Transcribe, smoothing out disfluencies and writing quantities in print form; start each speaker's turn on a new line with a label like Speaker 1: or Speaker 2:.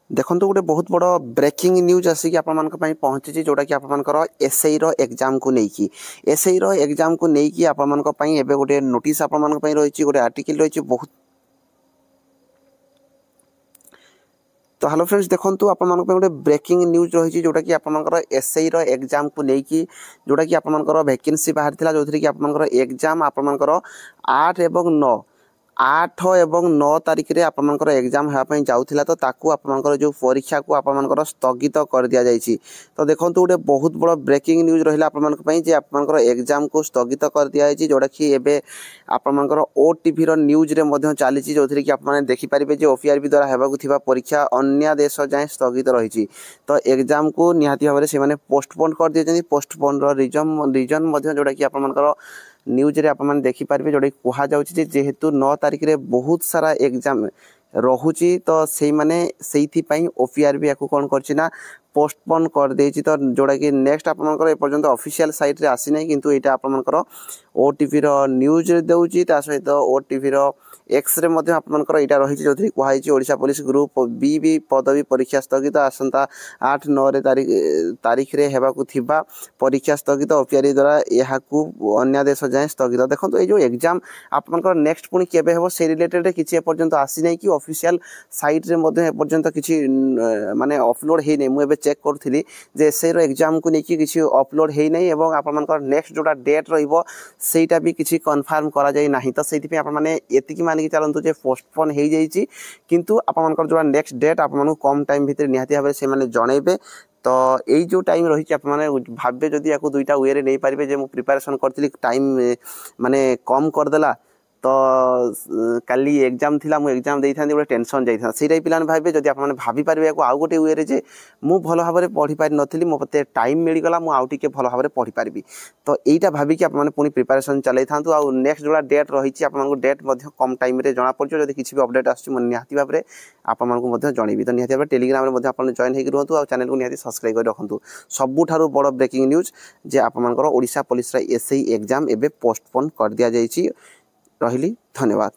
Speaker 1: देखो गोटे बहुत बड़ ब्रेकिंग न्यूज आसिक आप पहुंची जोटा कि आपर एसआई एग्जाम को लेकिन एसआई एग्जाम को लेकिन आपे गोटे नोटिस आपण रही गोटे आर्टिकल रही बहुत। तो हेलो फ्रेंड्स देखो आप गोटे ब्रेकिंग न्यूज रही जोटा कि आपर एसआई एग्जाम को लेकिन जोटा कि आपर वैकेंसी बाहर था जो कि आपर एग्जाम आपर 8 और 9 8 एवं 9 तारिख रे आपनकर एग्जाम होगा जाऊला तो ताकू आपनकर जो परीक्षा को आपनकर स्थगित कर दिया जाइछि। तो देखो गोटे बहुत बड़ ब्रेकिंग न्यूज रहा आपनकर एग्जाम को स्थगित कर दिया जाइछि जोटा कि एबे आपनकर ओटीवी रो न्यूज रे मध्य चली जो कि आप देखि पारिबे जे ओपीआरबी द्वारा हेबाकु थिबा परीक्षा अन्य देश जाए स्थगित रही। तो एग्जाम को निहाती भाव से माने पोस्टपोन कर दिए पोस्टपोन रो रीजन जोटा कि आपनकर न्यूज रे आपन देखि पारिबे जोडे कहा जाउछि जेहेतु 9 तारिख रे बहुत सारा एग्जाम रहुची तो से माने सेइथि पई ओपीआरबी याकू कोन करछि ना पोस्टपोन कर देछि। तो जोडा कि नेक्स्ट आपनकर ए पर्यंत ऑफिशियल साइट रे आसी नै किंतु एटा आपनकर ओटीवी रो न्यूज रे देउछि ता सहित ओटीवी रो एक्स रे मध्ये आपनकर एटा रहिछि जोथि कुहाइछि ओडिशा पुलिस ग्रुप बी पदवी परीक्षा स्थगित आसंता 8 9 रे तारीख रे हेबाकू थिबा परीक्षा स्थगित ओपीआरबी द्वारा याकू अन्य देश जाए स्थगित। देखो ये जो एग्जाम आपनकर नेक्स्ट पुणी केबे हेबो से रिलेटेड किछि ए पर्यंत आसी नै कि ऑफिशियल साइट रे मध्ये ए पर्यंत किछि माने अपलोड हे नै। मु एबे चेक करथिली जे एसआई रो एग्जाम को नेकी किछि अपलोड हे नै एवं आपनकर नेक्स्ट जोटा डेट रहिबो सेटा भी किछि कंफर्म करा जाय नाही। तो सेति पे आप माने एतिकी मान के चलंतु जे पोस्टपोन हे जाइछि किंतु आपनकर जोटा नेक्स्ट डेट आपन कम टाइम भितर निहाती भाबे से माने जणैबे। तो यही जो टाइम रही आप भावे जदि या दुईटा वे नहीं पारे जे मु प्रिपरेशन करथिली टाइम माने कम करदेला तो काली एग्जाम थिला मु एग्जाम देई थांदी गोटे टेंशन जाई था सेटा पिलान भाबे जदि आप माने भाबी पारबे को आउ गोटे वे रे जे मु भलो भाबरे पढ़ी पारि नथिली मते टाइम मिल गला मु आउ टिके भलो भाबरे पढ़ी पारबी। तो एटा भाबी कि आप माने पुनी प्रिपरेशन चलाई थांतु आ नेक्स्ट जोड़ा डेट रही आप डेट मध्ये कम टाइम रे जना पड़छ जदि किछि भी अपडेट आछि मन निहाती भाबरे आप मानकु मध्ये जणैबी। तो निहाती भाबरे टेलीग्राम रे मध्ये आपन जॉइन हेकि रहंतु आ चैनल को निहाती सब्सक्राइब कर रखंतु। सबुठारु बड़ ब्रेकिंग न्यूज जे आप मानकर ओडिशा पुलिस रा एसआई एग्जाम एबे पोस्टपोन कर दिया जाइछि। रहिली धन्यवाद।